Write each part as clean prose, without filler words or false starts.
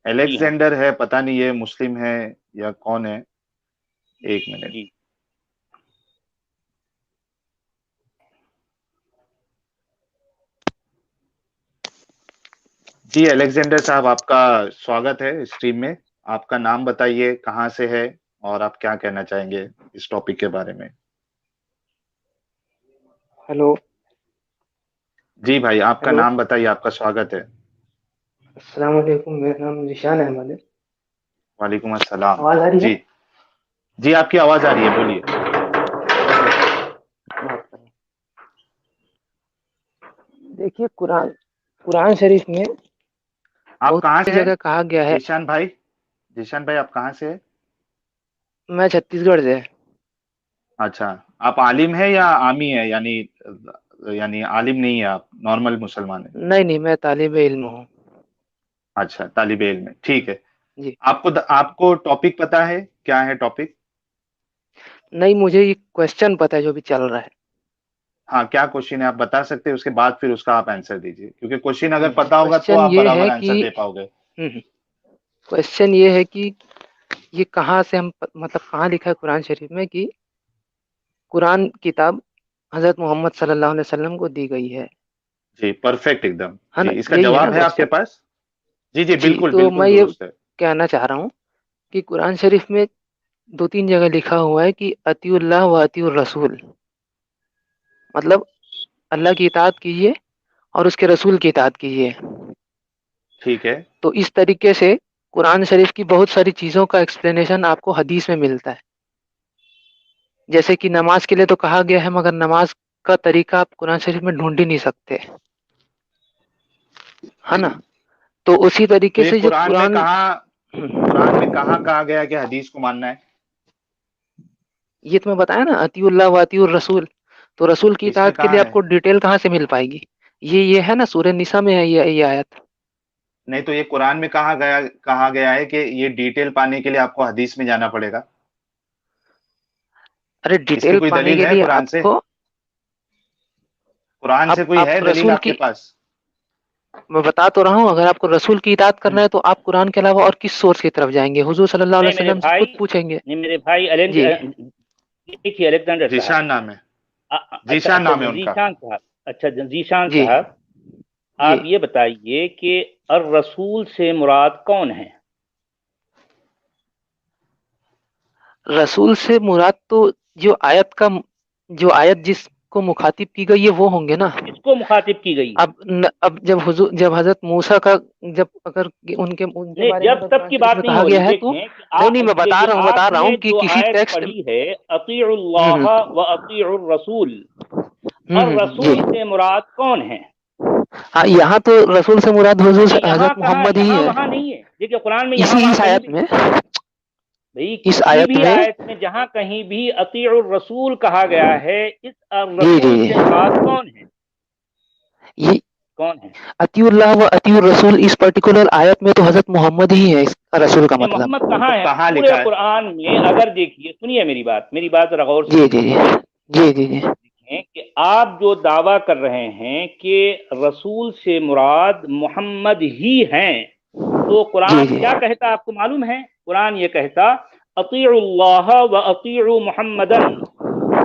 जी हाँ। एलेक्जेंडर है, पता नहीं ये मुस्लिम है या कौन है। एक मिनट। जी। जी एलेक्जेंडर साहब, आपका स्वागत है स्ट्रीम में। आपका नाम बताइए, कहाँ से है, और आप क्या कहना चाहेंगे इस टॉपिक के बारे में। हेलो। जी भाई, आपका हेलो। नाम बताइए, आपका स्वागत है। अस्सलाम वालेकुम, मेरा नाम ज़ीशान अहमद है। वालेकुम अस्सलाम। आवाज़ आ रही है? जी जी, आपकी आवाज आ रही है, बोलिए। बात करें। देखिए, कुरान कुरान शरीफ में आप बहुत कहाँ सी से हैं जगह कहा गया है। जीशान भाई? जीशान भाई, आप कहाँ से हैं? मैं छत्तीसगढ़ से। अच्छा। आप आलिम है या आमी है, यानी यानी आलिम नहीं है, आप नॉर्मल मुसलमान है? नहीं नहीं, मैं तालिबे इल्म हूँ। अच्छा, तालिबे इल्म है, ठीक है। जी। आपको टॉपिक पता है, क्या है टॉपिक? नहीं, मुझे ये क्वेश्चन पता है जो भी चल रहा है। हाँ, क्या क्वेश्चन है आप बता सकते हैं, उसके बाद फिर उसका आप आंसर दीजिए, क्योंकि क्वेश्चन अगर पता होगा तो क्वेश्चन आप ये बराबर है आंसर कि दे पाओगे। क्वेश्चन ये है कि ये कहाँ से मतलब कहाँ लिखा है कुरान शरीफ में कि कुरान किताब हज़रत मोहम्मद सल्लल्लाहु अलैहि वसल्लम को दी गई जी परफेक्ट, एकदम। है जी, ना? इसका यही है ना जवाब है आपके क्वेश्चन? पास? जी जी, जी, बिल्कुल तो मैं बिल्कुल ये दुरुस्त है। कहना चाह रहा हूँ कि कुरान शरीफ में 2-3 जगह लिखा हुआ है कि अतीउल्लाह व अतीउर रसूल, मतलब अल्लाह की इताअत कीजिए और उसके रसूल की इताअत कीजिए। ठीक है। तो इस तरीके से कुरान शरीफ की बहुत सारी चीज़ों का एक्सप्लेनेशन आपको हदीस में मिलता है। जैसे कि नमाज के लिए तो कहा गया है, मगर नमाज का तरीका आप कुरान शरीफ में ढूँढ ही नहीं सकते, है ना? तो उसी तो तरीके ये से जो कुरान कुरान में कहाँ कहा गया है कि हदीस को मानना है? ये तो मैं बताया ना, अतीउल्लाह व अतीउर रसूल। तो रसूल की इसमें इताअत के कहाँ लिए है? आपको डिटेल कहाँ से मिल पाएगी? ये है ना, सूरह निसा में है ये आयत। नहीं तो ये कुरान में कहा गया है कि ये डिटेल पाने के लिए आपको हदीस में जाना पड़ेगा? अरे इसकी डिटेल कोई पाने दलील के है लिए कुरान से? आपको कुरान से कोई आप है दलील रसूल आपके की पास? मैं बता तो रहा हूँ, अगर आपको रसूल की इताअत करना है तो आप कुरान के अलावा और किस सोर्स की तरफ जाएँगे? हुज़ूर सल्लल्लाहु अलैहि नहीं मेरे वसल्लम से भाई, खुद पूछेंगे। नहीं मेरे भाई जी। देखिए अलेक्जेंडर साहब। जीशान नाम है। अच्छा जीशान अच्छा, नाम है उनका। जीशान साहब। अच्छा जीशान जी। साहब, जी। आप ये बताइए कि अर रसूल से मुराद कौन है? रसूल से मुराद तो जो आयत जिसको मुखातिब की गई है वो होंगे ना। किसको मुखातिब की गई? अब जब हजरत मूसा का, जब अगर उनके उनके नहीं, बारे में जब अगर तब कुरान की शरीफ बात में नहीं कहा हो गया रही। है तो देखें कि नहीं मैं ये बता रहा आपने हूँ कि जो किसी आयत टेक्स्ट। पढ़ी है, अतीउल्लाह हम्म व अतीउर रसूल, और जी। रसूल से मुराद कौन है? हाँ, यहाँ तो रसूल से मुराद हुजूर नहीं, यहाँ हजरत कहाँ, मोहम्मद ही यहाँ है। वहाँ नहीं है। देखिए कुरान में यहाँ वहाँ इस कहीं आयत भी, में भाई इस किसी आयत भी में आयत में जहाँ कहीं भी अतीउर रसूल कहा गया है, इस जी जी रसूल से मुराद कौन है? ये कौन है? अतीउल्लाह व अतीउर रसूल इस पर्टिकुलर आयत में तो हजरत मोहम्मद ही है इस रसूल का नहीं, मतलब। मोहम्मद कहाँ तो है कहाँ पूरे लिखा है? कुरान में? अगर देखिए, सुनिए मेरी बात जरा गौर से जी जी सुनिए। जी जी जी देखें कि आप जो दावा कर रहे हैं कि रसूल से मुराद मोहम्मद ही हैं, तो जी कुरान जी क्या कहता आपको मालूम है? कुरान ये कहता अतीउल्लाह व अतीउ मुहम्मदन।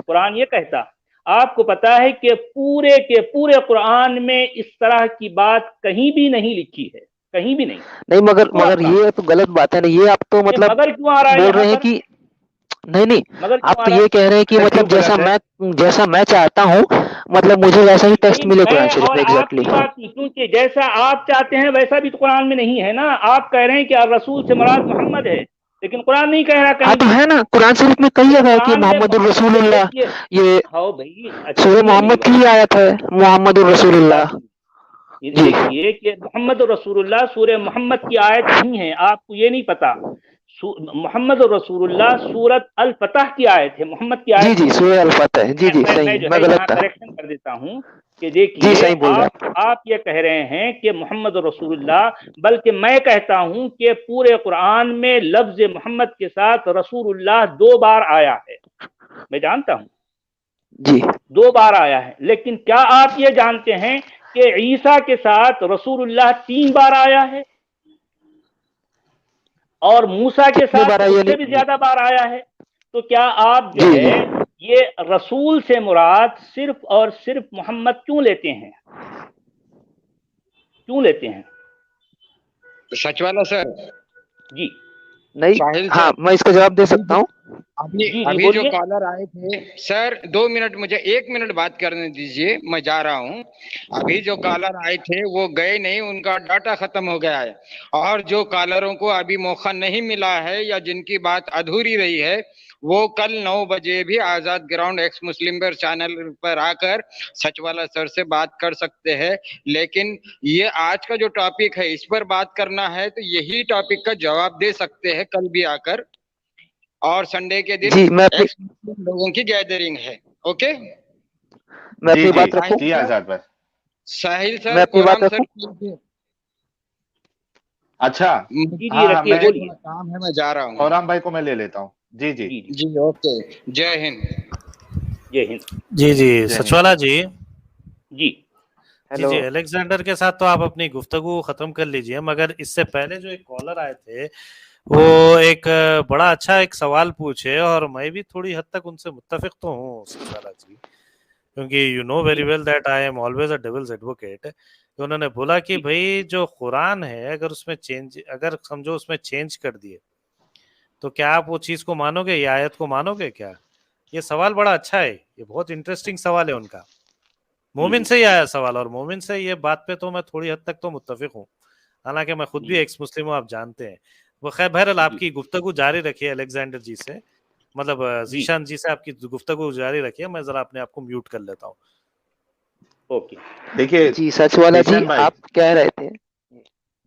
कुरान ये कहता। आपको पता है कि पूरे के पूरे कुरान में इस तरह की बात कहीं भी नहीं लिखी है, कहीं भी नहीं। नहीं, मगर लिखो मगर अपना। ये तो गलत बात है ना, ये आप तो ये मतलब मगर क्यों आ रहा है बोल यहाँ रहे हैं पर? कि नहीं नहीं, मगर क्यों आप आ तो रहा ये है? कह रहे हैं कि अच्छा, क्यों मतलब गलत है? जैसा मैं चाहता हूँ, मतलब मुझे वैसा ही टेक्स्ट भाई मिले कुरान मैं शरीफ और में एग्जैक्टली। आपकी बात नहीं, क्योंकि जैसा आप चाहते हैं वैसा भी तो कुरान में नहीं है ना। आप कह रहे हैं कि रसूल से मुराद मोहम्मद है, लेकिन कुरान नहीं कह रहा हाँ कहीं तो भी। है ना, कुरान शरीफ में कई लेकिन जगह है कि कुरान में मोहम्मद ये रसूलुल्लाह। ये ये हाँ भाई, अच्छा सूरह सुनिए मेरी मोहम्मद की बात। ही आयत है, मोहम्मद अच्छा मेरी बात रसूलुल्लाह। सुनिए। ये जी देखिए कि मोहम्मद रसूलुल्लाह सूरह मोहम्मद की आयत नहीं है, आपको ये नहीं पता। मोहम्मद रसूलुल्लाह सूरत अल फतह की आयत है, मोहम्मद की जी आयत जी, नहीं है। सूरह अल फतह है। जी जी, मैं सही, जो मैं है गलत यहाँ था। करेक्शन कर देता हूँ कि जी देखिए, सही बोल रहे हैं आप ये कह रहे हैं कि मोहम्मद रसूलुल्लाह, बल्कि मैं कहता हूँ कि पूरे कुरान में लफ्ज मोहम्मद के साथ रसूलुल्लाह 2 बार आया है। मैं जानता हूँ जी। 2 बार आया है, लेकिन क्या आप ये जानते हैं कि ईसा के साथ रसूलुल्लाह 3 बार आया है? और मूसा के कितनी साथ बार आई उससे भी ज्यादा बार आया है। तो क्या आप जो जी है ये रसूल से मुराद सिर्फ और सिर्फ मोहम्मद क्यों लेते हैं, क्यों लेते हैं? सच वाला सर, जी नहीं, साहिल हाँ सर, मैं इसका जवाब दे सकता हूँ। अभी जी अभी जो बोलिए। कॉलर आए थे सर, 2 मिनट, मुझे 1 मिनट बात करने दीजिए, मैं जा रहा हूँ। अभी जो कॉलर आए थे वो गए नहीं, उनका डाटा खत्म हो गया है। और जो कॉलरों को अभी मौका नहीं मिला है या जिनकी बात अधूरी रही है, वो कल 9 बजे भी आजाद ग्राउंड एक्स मुस्लिम पर चैनल पर आकर सच वाला सर से बात कर सकते हैं। लेकिन ये आज का जो टॉपिक है इस पर बात करना है तो यही टॉपिक का जवाब दे सकते हैं कल भी आकर। और संडे के दिन जी मैं अपनी एक्स मुस्लिम लोगों की गैदरिंग है। ओके मैं जी अपनी जी बात रखूं। जी आजाद भाई। साहिल मैं सर, अपनी बात कोराम सर, रखूं। अच्छा, जी जी हाँ हाँ, रखिए, मैं मुझे बोलिए। थोड़ा काम है, मैं जा रहा हूँ। औराम भाई को मैं ले लेता हूँ। जी जी जी जी जी ओके, जय हिंद। जय हिंद। जी जी जय हिंद। सचवाला जी। जी जी हेलो। जी अलेक्जेंडर के साथ तो आप अपनी गुफ्तगू खत्म कर लीजिए, मगर इससे पहले जो एक कॉलर आए थे वो एक बड़ा अच्छा एक सवाल पूछे, और मैं भी थोड़ी हद तक उनसे मुत्तफिक तो हूँ सचवाला जी, क्योंकि you know very well that I am always a devil's advocate. तो उन्होंने बोला कि जी भाई जो कुरान है, अगर उसमें चेंज, अगर समझो उसमें चेंज कर दिए तो क्या आप वो चीज को मानोगे, ये आयत को मानोगे क्या? ये सवाल बड़ा अच्छा है, ये बहुत इंटरेस्टिंग सवाल है उनका। मोमिन से ही आया सवाल, और मोमिन से ये बात पे तो मैं थोड़ी हद तक तो मुत्तफिक हूँ, हालांकि मैं खुद भी जी एक्स मुस्लिम हूँ, आप जानते हैं। वो खैर बहरहाल जी आपकी गुफ्तगू जारी रखिए अलेक्जेंडर जी से, मतलब जी जीशान जी से आपकी गुफ्तगू जारी रखिए। मैं जरा अपने आप को म्यूट कर लेता हूँ। ओके। देखिए जी सच वाला जी, जीशान भाई, आप कह रहे थे।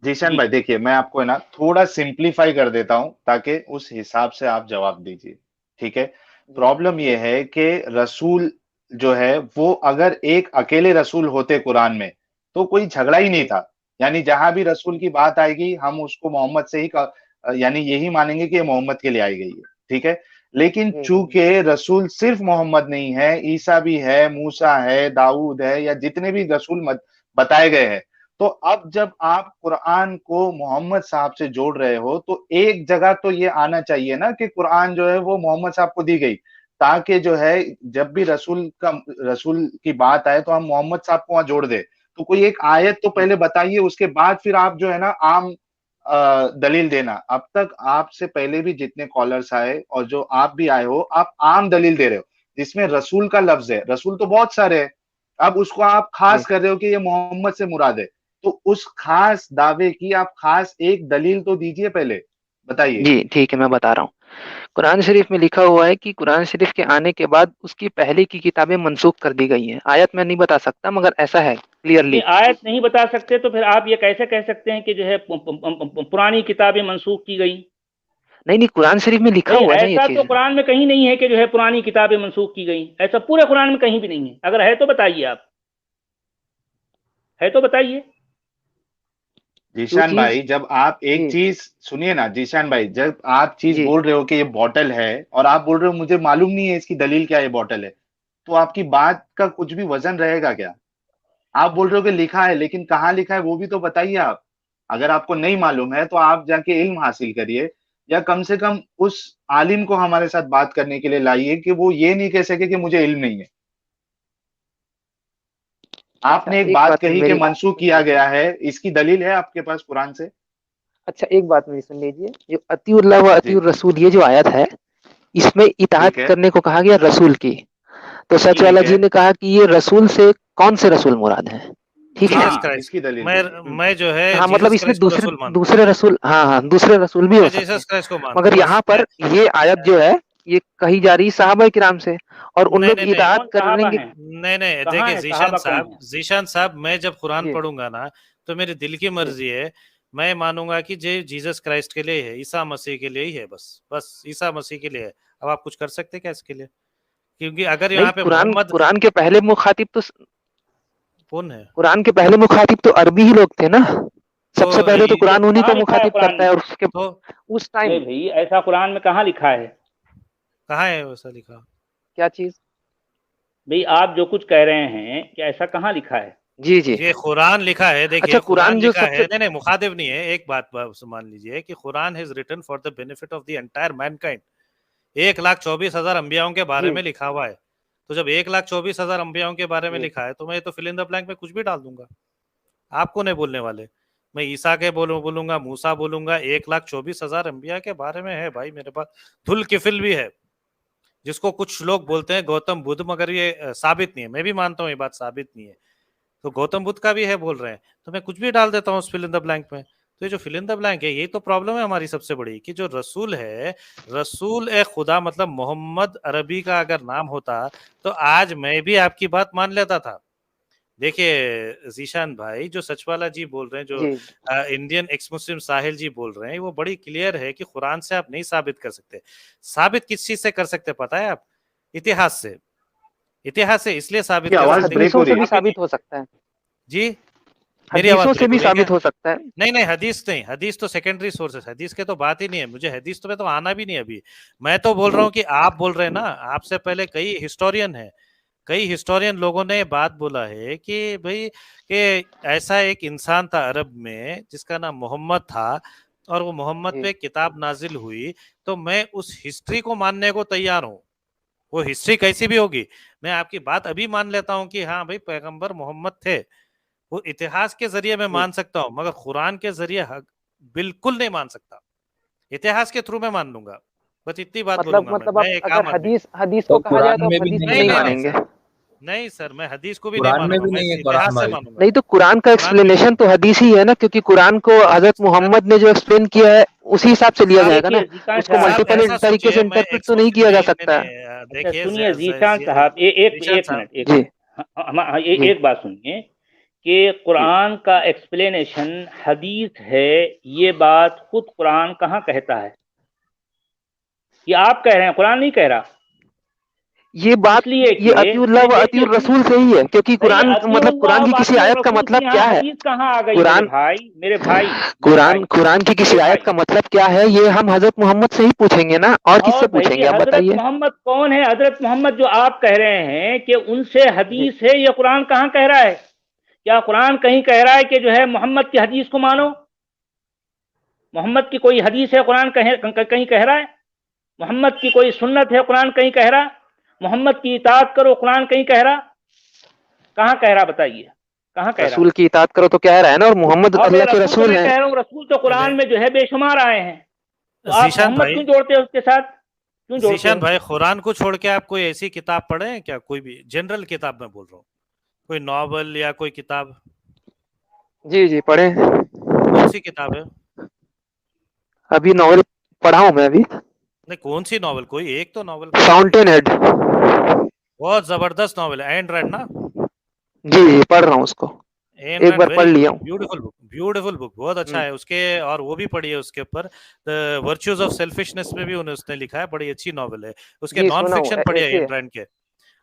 जीशान जी भाई देखिए, मैं आपको है ना थोड़ा सिंप्लीफाई कर देता हूं ताकि उस हिसाब से आप जवाब दीजिए, ठीक है? जी प्रॉब्लम जी ये है कि रसूल जो है वो अगर एक अकेले रसूल होते कुरान में तो कोई झगड़ा ही नहीं जी था। यानी जहां भी रसूल की बात आएगी हम उसको मोहम्मद से ही यानी यही मानेंगे कि ये मोहम्मद के लिए आई गई है, ठीक है? लेकिन जी चूंकि रसूल सिर्फ मोहम्मद नहीं है, ईसा भी है, मूसा है, दाऊद है, या जितने भी रसूल बताए गए हैं, तो अब जब आप कुरान को मोहम्मद साहब से जोड़ रहे हो तो एक जगह तो ये आना चाहिए ना कि कुरान जो है वो मोहम्मद साहब को दी गई, ताकि जो है जब भी रसूल की बात आए तो हम मोहम्मद साहब को वहां जोड़ दे। तो कोई एक आयत तो जी पहले बताइए, उसके बाद फिर आप जो है ना आम दलील देना। अब तक आपसे पहले भी जितने कॉलर्स आए और जो आप भी आए हो, आप आम दलील दे रहे हो जिसमें रसूल का लफ्ज है। रसूल तो बहुत सारे हैं, अब उसको आप जी खास कर रहे हो कि ये मोहम्मद से मुराद है। तो उस खास दावे की आप खास एक दलील तो दीजिए पहले, बताइए। जी ठीक है, मैं बता रहा हूँ। कुरान शरीफ में लिखा हुआ है कि कुरान शरीफ के आने के बाद उसकी पहले की किताबें मनसूख कर दी गई हैं। आयत मैं नहीं बता सकता, मगर ऐसा है नहीं, क्लियरली। आयत नहीं बता सकते तो फिर आप ये कैसे कह सकते हैं कि जो है पुरानी किताबें मनसूख की गई? नहीं नहीं, कुरान शरीफ में लिखा भाई हुआ है ना ये ऐसा तो चीज। कुरान में कहीं नहीं है कि जो है पुरानी किताबें मनसूख की गई, ऐसा पूरे कुरान में कहीं भी नहीं है। अगर है तो बताइए, आप है तो बताइए। जो जीशान चीज भाई, जब आप एक जी चीज सुनिए ना, जीशान भाई, जब आप चीज जी बोल रहे हो कि ये बॉटल है और आप बोल रहे हो मुझे मालूम नहीं है इसकी दलील क्या है, ये बॉटल है, तो आपकी बात का कुछ भी वजन रहेगा क्या? आप बोल रहे हो कि लिखा है, लेकिन कहाँ लिखा है वो भी तो बताइए आप। अगर आपको नहीं मालूम है तो आप जाके इल्म हासिल करिए, या कम से कम उस आलिम को हमारे साथ बात करने के लिए लाइए कि वो ये नहीं कह सके कि मुझे इल्म नहीं है। अच्छा आपने एक एक बात बात कही कि मेरी मनसूख किया गया है, इसकी दलील है आपके पास कुरान से? अच्छा एक बात मेरी सुन लीजिए। जो अतीउल्लाह व जी अतीउर रसूल ये जो आयत है, इसमें ठीक इताअत है, करने को कहा गया रसूल की। तो सच जी वाला ठीक है। जी ने कहा कि ये रसूल से कौन से रसूल मुराद है। ठीक है। जीसस हाँ, क्राइस्ट। इसकी दलील मैं दीजिए। मैं जो है हाँ मतलब जीसस इसमें क्राइस्ट को दूसरे रसूल मानता हूँ। दूसरे रसूल, हाँ हाँ दूसरे रसूल भी हो मैं सकते जीसस हैं। क्राइस्ट को मानता मगर हूँ, बस यहाँ मैं। पर ये आयत जो है ये कही जा रही सहाबा किराम से, और उन नहीं लोग नहीं नहीं इताअत कौन साहबा करेंगे। हैं? नहीं नहीं, कहाँ देखिए है जीशान साहबा, कौन साहब, है? जीशान साहब, मैं जब कुरान जी पढ़ूंगा ना तो मेरे दिल की जी मर्जी है, मैं मानूंगा कि जे जीसस क्राइस्ट के लिए है, ईसा मसीह के लिए ही है, बस बस ईसा मसीह के लिए है। अब आप कुछ कर सकते हैं क्या इसके लिए? क्योंकि अगर नहीं, यहाँ पे कुरान मोहम्मद कुरान के पहले मुखातिब तो कौन है, कुरान के पहले मुखातिब तो अरबी ही लोग थे ना। तो सबसे पहले तो कुरान उन्हीं कहाँ को लिखा है मुखातिब कुरान करता में? है, और उसके तो उस नहीं टाइम भाई, ऐसा कुरान में कहाँ लिखा है? कहाँ है वैसा लिखा? क्या चीज। भाई आप जो कुछ कह रहे हैं, क्या ऐसा कहाँ लिखा है? जी जी। ये कुरान लिखा है, देखिए अच्छा, कुरान कुरान जो लिखा है, सबसे नहीं नहीं मुखातिब नहीं है, एक बात मान लीजिए कि Quran has written for the benefit of the entire mankind. 1,24,000 अंबियाओं के बारे जी में लिखा हुआ है। तो जब 1,24,000 अंबियाओं के बारे में जी लिखा है तो मैं तो फिल इन द ब्लैंक में कुछ भी डाल दूंगा, आपको नहीं बोलने वाले। मैं ईसा के बोलूंगा, मूसा बोलूंगा, 1,24,000 अंबिया के बारे में है भाई मेरे पास। धुल किफिल भी है, जिसको कुछ लोग बोलते हैं गौतम बुद्ध, मगर ये साबित नहीं है। मैं भी मानता हूँ ये बात साबित नहीं है, तो गौतम बुद्ध का भी है बोल रहे हैं, तो मैं कुछ भी डाल देता हूँ उस फिल इन द ब्लैंक में। तो ये जो फिल इन द ब्लैंक है, यही तो प्रॉब्लम है हमारी सबसे बड़ी, कि जो रसूल है, रसूल ए खुदा मतलब मोहम्मद अरबी का अगर नाम होता तो आज मैं भी आपकी बात मान लेता था। देखिए जीशान भाई, जो सचवाला जी बोल रहे हैं, जो जी इंडियन एक्स मुस्लिम साहिल जी बोल रहे हैं, वो बड़ी क्लियर है कि कुरान से आप नहीं साबित कर सकते। साबित किस चीज से कर सकते पता है आप? इतिहास से। इतिहास से इसलिए साबित की कर आवाज सकते ब्रेक हदीसों हो से रही भी है। साबित हो सकता है। जी मेरी आवाज हदीसों से ब्रेक भी हो रही है क्या? साबित हो सकता है। नहीं नहीं, हदीस नहीं, हदीस तो सेकेंडरी सोर्सेस, हदीस के तो बात ही नहीं है। मुझे हदीस तो में तो आना भी नहीं अभी। मैं तो बोल रहा हूँ कि आप बोल रहे हैं ना, आपसे पहले कई हिस्टोरियन है, कई हिस्टोरियन लोगों ने बात बोला है कि भाई कि ऐसा एक इंसान था अरब में जिसका नाम मोहम्मद था, और वो मोहम्मद जी पे किताब नाजिल हुई। तो मैं उस हिस्ट्री को मानने को तैयार हूँ, वो हिस्ट्री कैसी भी होगी। मैं आपकी बात अभी मान लेता हूँ कि हाँ भाई पैगंबर मोहम्मद थे, वो इतिहास के जरिए मैं जी। मान सकता हूँ, मगर कुरान के जरिए बिल्कुल नहीं मान सकता। इतिहास के थ्रू मैं मान लूंगा, बस इतनी बात बोलूंगा। मतलब मैं आप एक अगर आम आदमी। हदीस हदीस तो को कहा जाए कुरान तो में आप भी हदीस को नहीं नहीं नहीं है नहीं ना? नहीं मानेंगे। सर, नहीं सर, मैं हदीस को भी नहीं कुरान में मानूंगा, भी मैं नहीं है कुरान इतिहास से भाई। मानूंगा। नहीं तो कुरान का कुरान में एक्सप्लेनेशन तो हदीस ही है ना, क्योंकि कुरान को हजरत सर, मोहम्मद ने जो एक्सप्लेन किया है उसी हिसाब से लिया साहब जाएगा ना। देखिए जीशान उसको साहब, साहब मल्टीपल ऐसा तरीके से सोचिए, मैं इंटरप्रेट तो नहीं किया जा नहीं नहीं सकता। नहीं अच्छा देखिए सुनिए जीशान साहब, एक जीशान एक साहब, मिनट, एक जी मिनट। जी एक बात सुनिए कि जी। कुरान का एक्सप्लेनेशन हदीस है, ये बात खुद कुरान कहाँ कहता है? ये आप कह रहे हैं, कुरान नहीं कह रहा। ये बात इसलिए ये कि अतीउल्लाह व देखिए अतीउर रसूल से ही है, क्योंकि नहीं, कुरान मतलब अतीउल्लाह कुरान की किसी वातिउर आयत का रसूल मतलब की क्या यहाँ है? हदीस कहाँ आ गई? मेरे कुरान भाई, मेरे भाई, मेरे कुरान भाई, कुरान की किसी मेरे आयत भाई। का मतलब क्या है, ये हम हजरत मोहम्मद से ही पूछेंगे ना, और किससे और भैया पूछेंगे? आप हजरत बताइए। मोहम्मद कौन है? हजरत मोहम्मद जो आप कह रहे हैं कि उनसे जी हदीस है, ये कुरान कहाँ कह रहा है? क्या कुरान कहीं कह रहा है कि जो है मोहम्मद की हदीस को मानो? मोहम्मद की कोई हदीस है कुरान कहीं कह रहा है? मोहम्मद की कोई सुन्नत है कुरान कहीं कह रहा? मोहम्मद की इताअत करो कुरान कहीं कह रहा? कहाँ कह रहा बताइए, कहाँ कह रहा? रसूल की इताअत करो तो कह रहा है ना, और मोहम्मद हाँ बे, अल्लाह के रसूल तो रसूल मैं हैं। कह रहा हूँ, रसूल तो कुरान में जो है बेशुमार आए हैं, तो आप जीशान मोहम्मद भाई, क्यों जोड़ते हो उसके साथ? क्यों जोड़ते जीशान हो? भाई, कुरान को छोड़ के आप कोई ऐसी किताब पढ़े हैं क्या? कोई भी जनरल किताब में बोल रहा हूँ, कोई नॉवल या कोई किताब? जी जी पढ़े हैं। कौन सी किताब है? अभी नॉवल पढ़ा हूँ मैं अभी। नहीं, कौन सी नॉवल? कोई एक तो नॉवल का नाम फाउंटेन लीजिए। हेड। बहुत जबरदस्त नॉवल है, एंड रैंड ना? जी जी पढ़ रहा हूँ उसको, एन एक रैंड बार वेरी पढ़ गुड लिया बुक, हूँ। ब्यूटीफुल बुक, ब्यूटीफुल बुक, बहुत अच्छा है उसके। और वो भी पढ़ी है उसके ऊपर, द वर्च्यूज ऑफ सेल्फिशनेस में भी उन्हें उसने लिखा है, बड़ी अच्छी नॉवल है। उसके जी नॉन सुना हूँ, फिक्शन पढ़ी है ऐसे एन है, रैंड के।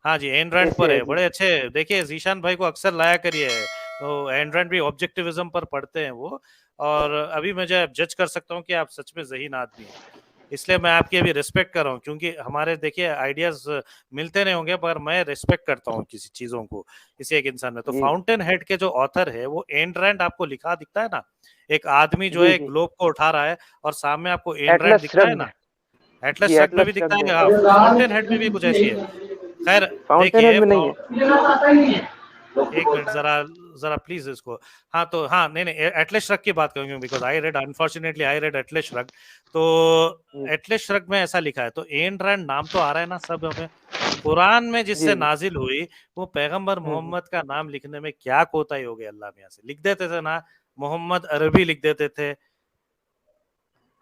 हाँ जी, एन रैंड ऐसे पर है है, जी। बड़े अच्छे। देखिए जीशान भाई को अक्सर लाया करिए, तो एन रैंड भी ऑब्जेक्टिविज्म पर पढ़ते हैं वो। और अभी मैं जज कर सकता हूँ कि आप सच में ज़हीन आदमी हैं, इसलिए मैं आपकी अभी रिस्पेक्ट कर रहा हूँ, क्योंकि हमारे देखिए आइडियाज मिलते नहीं होंगे, पर मैं रिस्पेक्ट करता हूँ किसी चीजों को, किसी एक इंसान में। तो जी फाउंटेन हेड के जो ऑथर है वो एंड रैंड आपको लिखा दिखता है ना, एक आदमी जो जी है जी। ग्लोब को उठा रहा है, और सामने आपको एंड रैंड एटलस दिखता है श्रग्ड। ना। जी एटलस श्रग में एटलस भी दिखता श्रग्ड है, है। हाँ, फाउंटेन हेड में भी कुछ ऐसी है। खैर, फाउंटेन हेड देखिए में नहीं है। एक मिनट, जरा जरा प्लीज इसको। हाँ तो हाँ, नहीं नहीं, एटलस श्रग की बात करूंगी, because I read, unfortunately I read Atlas shrug. तो जी एटलस श्रग में ऐसा लिखा है, तो एन रैंड नाम तो आ रहा है ना सब हमें। कुरान में जी जिससे नाजिल हुई, वो पैगंबर हम्म। मोहम्मद का नाम लिखने में क्या कोताही हो गई? अल्लाह मियां से लिख देते थे ना, मोहम्मद अरबी लिख देते थे,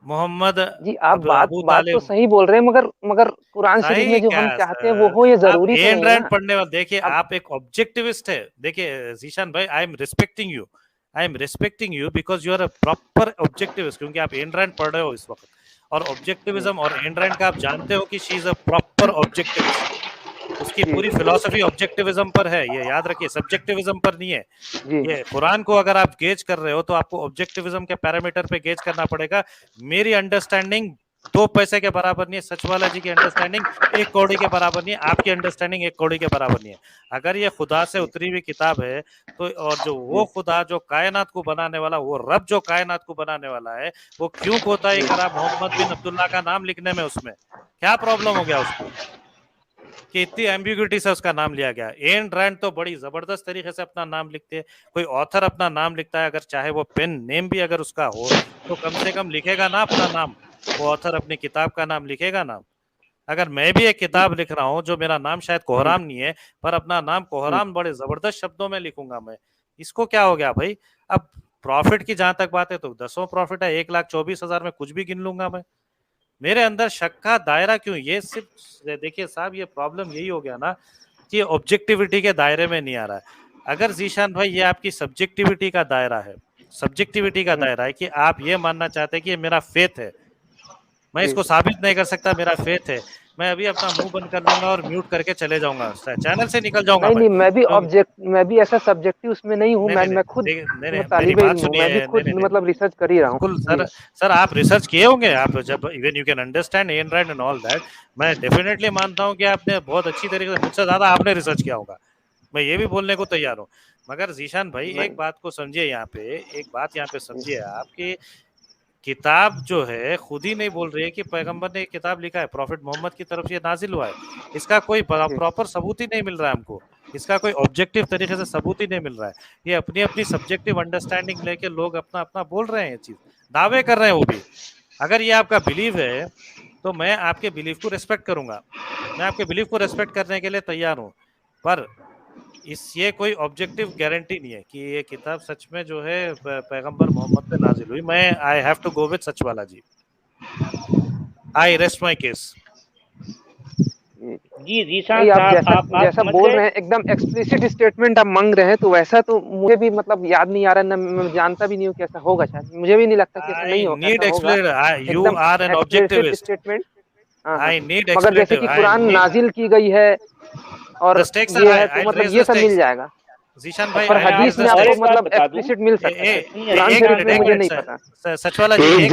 मोहम्मद जी आप बात अबू बात तो तालिब। सही बोल रहे हैं, मगर मगर कुरान शरीफ में सही जो क्या हम है चाहते हैं वो सर? हो, ये आप जरूरी तो एन नहीं है रैंड ना। पढ़ने वाले, देखिए अब आप एक ऑब्जेक्टिविस्ट है। देखिए जीशान भाई, I am respecting you, I am respecting you because you are a proper objectivist, क्योंकि आप एन रैंड पढ़ रहे हो इस वक्त। और जी ऑब्जेक्टिविज्म और एन रैंड का आप जानते हो कि शी इज अ प्रॉपर ऑब्जेक्टिविस्ट। उसकी जी पूरी फिलॉसफी ऑब्जेक्टिविज्म पर है, ये याद रखिए, सब्जेक्टिविज्म पर नहीं है। जी ये कुरान को अगर आप गेज कर रहे हो तो आपको ऑब्जेक्टिविज्म के पैरामीटर पे गेज करना पड़ेगा। मेरी अंडरस्टैंडिंग 2 पैसे के बराबर नहीं है। सचवाला जी की अंडरस्टैंडिंग 1 कौड़ी के बराबर नहीं है, आपकी अंडरस्टैंडिंग 1 कौड़ी के बराबर नहीं है। अगर ये खुदा से उतरी हुई किताब है तो, और जो वो खुदा जो कायनात को बनाने वाला, वो रब जो कायनात को बनाने वाला है, वो क्यों कोताही करा मोहम्मद बिन अब्दुल्ला का नाम लिखने में? उसमें क्या प्रॉब्लम हो गया उसको कि इतनी एम्बिग्युइटी से उसका नाम लिया गया? एन रैंड तो बड़ी जबरदस्त तरीके से अपना नाम लिखते हैं। कोई ऑथर अपना नाम लिखता है, अगर चाहे वो पेन नेम भी अगर उसका हो तो कम से कम लिखेगा ना अपना नाम। वो ऑथर अपनी किताब का नाम लिखेगा ना। अगर मैं भी एक किताब लिख रहा हूँ जो मेरा नाम शायद कोहराम नहीं है, पर अपना नाम कोहराम बड़े जबरदस्त शब्दों में लिखूंगा मैं, इसको क्या हो गया भाई? अब प्रॉफिट की जहां तक बात है तो 10 प्रॉफिट है, 1,24,000 में कुछ भी गिन लूंगा मैं। मेरे अंदर शक का दायरा क्यों? ये सिर्फ देखिए साहब, ये प्रॉब्लम यही हो गया ना कि ऑब्जेक्टिविटी के दायरे में नहीं आ रहा है। अगर जीशान भाई ये आपकी सब्जेक्टिविटी का दायरा है, सब्जेक्टिविटी का दायरा है कि आप ये मानना चाहते हैं कि ये मेरा फेथ है, मैं इसको साबित नहीं कर सकता, मेरा फेथ है, मैं अभी अपना मुंह बंद कर लूंगा और म्यूट करके चले जाऊंगा, चैनल से निकल जाऊंगा। नहीं, मैं भी ऐसा सब्जेक्टिव उसमें नहीं हूँ। मैं खुद मेरी तालिबे बात इल्म हूँ, सुनिए। मैं भी खुद मतलब रिसर्च कर ही रहा हूँ। बिल्कुल सर आप रिसर्च किए होंगे, आप जब even you can understand N right and all that, मैं डेफिनेटली मानता हूँ कि आपने बहुत अच्छी तरीके से, मुझसे ज्यादा आपने रिसर्च किया होगा, मैं ये भी बोलने को तैयार हूँ। मगर जीशान भाई एक बात को समझिए, यहाँ पे एक बात यहाँ पे समझिए, आपकी किताब जो है खुद ही नहीं बोल रही है कि पैगंबर ने एक किताब लिखा है, प्रॉफिट मोहम्मद की तरफ से नाजिल हुआ है, इसका कोई प्रॉपर सबूत ही नहीं मिल रहा है हमको, इसका कोई ऑब्जेक्टिव तरीके से सबूत ही नहीं मिल रहा है। ये अपनी अपनी सब्जेक्टिव अंडरस्टैंडिंग लेके लोग अपना अपना बोल रहे हैं, ये चीज दावे कर रहे हैं वो भी। अगर ये आपका बिलीव है तो मैं आपके बिलीव को रिस्पेक्ट करूंगा, मैं आपके बिलीव को रिस्पेक्ट करने के लिए तैयार हूँ, पर ये कोई ऑब्जेक्टिव गारंटी नहीं है कि ये किताब सच में जो है पैगंबर मोहम्मद पे नाजिल हुई। मैं I have to go with Sachwala ji. I rest my case. जी जीशान साहब, आप जैसा बोल रहे हैं एकदम एक्सप्लिसिट स्टेटमेंट आप मांग रहे हैं, तो वैसा तो मुझे भी मतलब याद नहीं आ रहा, मैं जानता भी नहीं हूँ कैसा होगा, शायद मुझे भी नहीं लगता कि ऐसा नहीं होगा। You are an objectivist statement. I need मगर जैसे कि कुरान नाजिल की गई है और ये है, तो मतलब ये सब मिल जाएगा जीशान भाई, पर हदीस में आपको मतलब एक्सप्लिसिट मिल सकता है, कुरान शरीफ में मुझे नहीं पता। सचवाला जी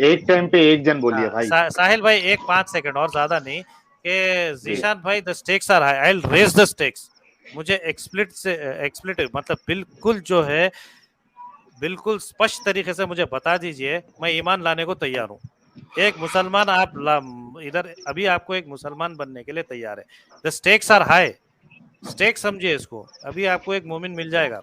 एक टाइम पे एक जन बोलिए भाई। साहिल भाई एक 5 सेकंड और ज्यादा नहीं, कि जीशान भाई the stakes are high, I will raise the stakes. मुझे एक्सप्लिसिट मतलब बिल्कुल जो है बिल्कुल स्पष्ट तरीके से मुझे बता दीजिए, मैं ईमान लाने को तैयार हूँ। एक मुसलमान आप इधर अभी आपको एक मुसलमान बनने के लिए तैयार है। The stakes are high, stake समझिए इसको, अभी आपको एक मोमिन मिल जाएगा।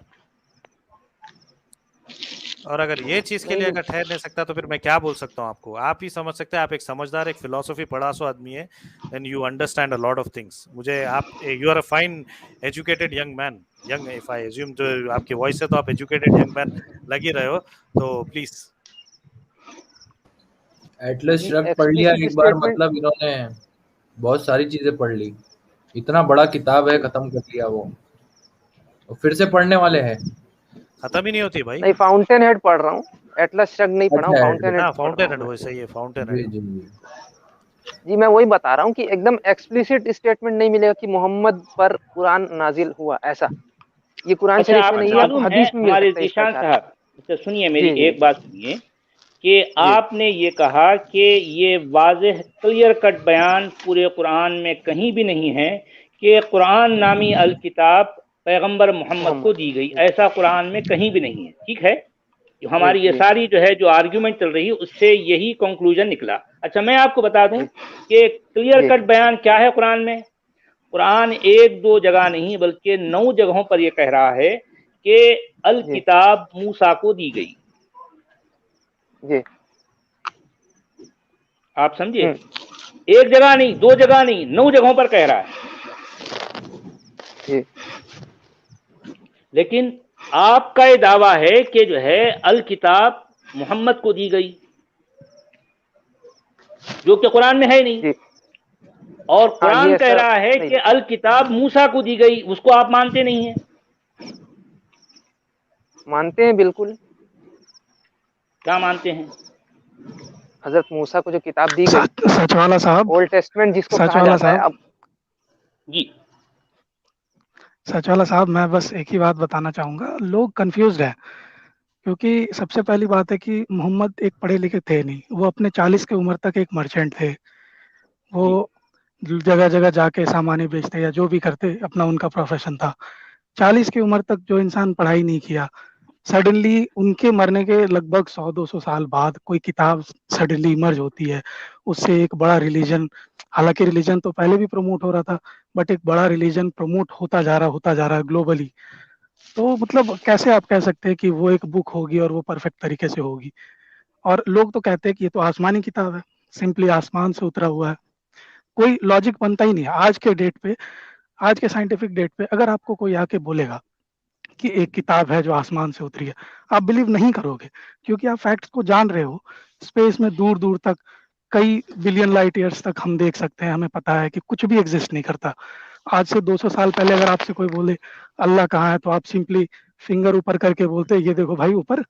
और अगर ये चीज के लिए अगर ठहर नहीं सकता तो फिर मैं क्या बोल सकता हूँ आपको? आप ही समझ सकते हैं, आप एक समझदार, एक फिलोसफी पढ़ा सो आदमी है, then you understand a lot of things. मुझे आप, you are a fine educated young man, young if I assume, जो आपकी वॉइस से तो आप एजुकेटेड यंग मैन लग ही रहे हो, तो प्लीज। एटलस श्रग पढ़ लिया एक बार, मतलब इन्होंने बहुत सारी चीजें पढ़ ली, इतना बड़ा किताब है, खत्म कर लिया वो, और फिर से पढ़ने वाले हैं, खत्म ही नहीं होती भाई। नहीं, फाउंटेन हेड पढ़ रहा हूँ, एटलस श्रग नहीं पढ़ा हूँ, फाउंटेन हेड वो सही है, फाउंटेन हेड। जी मैं वही बता रहा हूँ कि एकदम एक्सप्लिसिट स्टेटमेंट नहीं मिलेगा कि मोहम्मद पर कुरान नाजिल हुआ, ऐसा ये कुरान शरीफ में नहीं है, हदीस में हमारे जीशान साहब सुनिए, मेरी एक बात सुनिए कि आपने ये कहा कि ये वाज़ेह क्लियर कट बयान पूरे कुरान में कहीं भी नहीं है कि कुरान नामी अल किताब पैगंबर मोहम्मद को दी गई, ऐसा कुरान में कहीं भी नहीं है। ठीक है, हमारी ये सारी जो है जो आर्ग्यूमेंट चल रही है उससे यही कंक्लूजन निकला। अच्छा, मैं आपको बता दूं कि क्लियर कट बयान क्या है कुरान में। कुरान 1-2 जगह नहीं बल्कि 9 जगहों पर यह कह रहा है कि अल किताब मूसा को दी गई। जी आप समझिए, 1 जगह नहीं, 2 जगह नहीं, 9 जगहों पर कह रहा है। लेकिन आपका ये दावा है कि जो है अल किताब मोहम्मद को दी गई, जो कि कुरान में है नहीं, और कुरान कह रहा है कि अल किताब मूसा को दी गई। उसको आप मानते नहीं हैं? मानते हैं, बिल्कुल। क्या मानते हैं? हजरत मूसा को जो किताब दी गई, सचवाला साहब, ओल्ड टेस्टमेंट जिसको कहा जाता है। अब जी सचवाला साहब, मैं बस एक ही बात बताना चाहूंगा, लोग कंफ्यूज्ड है। क्योंकि सबसे पहली बात है कि मोहम्मद एक पढ़े लिखे थे नहीं, वो अपने 40 की उम्र तक एक मर्चेंट थे। वो जगह जगह जाके सामान बेचते या जो भी करते, अपना उनका प्रोफेशन था। 40 की उम्र तक जो इंसान पढ़ाई नहीं किया, सडनली उनके मरने के लगभग 100-200 साल बाद कोई किताब सडनली इमर्ज होती है, उससे एक बड़ा रिलीजन, हालांकि रिलीजन तो पहले भी प्रमोट हो रहा था, बट एक बड़ा रिलीजन प्रमोट होता जा रहा है ग्लोबली। तो मतलब कैसे आप कह सकते हैं कि वो एक बुक होगी और वो परफेक्ट तरीके से होगी? और लोग तो कहते हैं कि ये तो आसमानी किताब है, सिंपली आसमान से उतरा हुआ है। कोई लॉजिक बनता ही नहीं है आज के डेट पे, आज के साइंटिफिक डेट पे। अगर आपको कोई आके बोलेगा कि एक किताब है जो आसमान से उतरी है, आप बिलीव नहीं करोगे, क्योंकि आप फैक्ट्स को जान रहे हो। स्पेस में दूर दूर तक, कई बिलियन लाइट ईयर्स तक हम देख सकते हैं, हमें पता है कि कुछ भी एग्जिस्ट नहीं करता। आज से 200 साल पहले अगर आपसे कोई बोले अल्लाह कहाँ है, तो आप सिंपली फिंगर ऊपर करके बोलते ये देखो भाई ऊपर,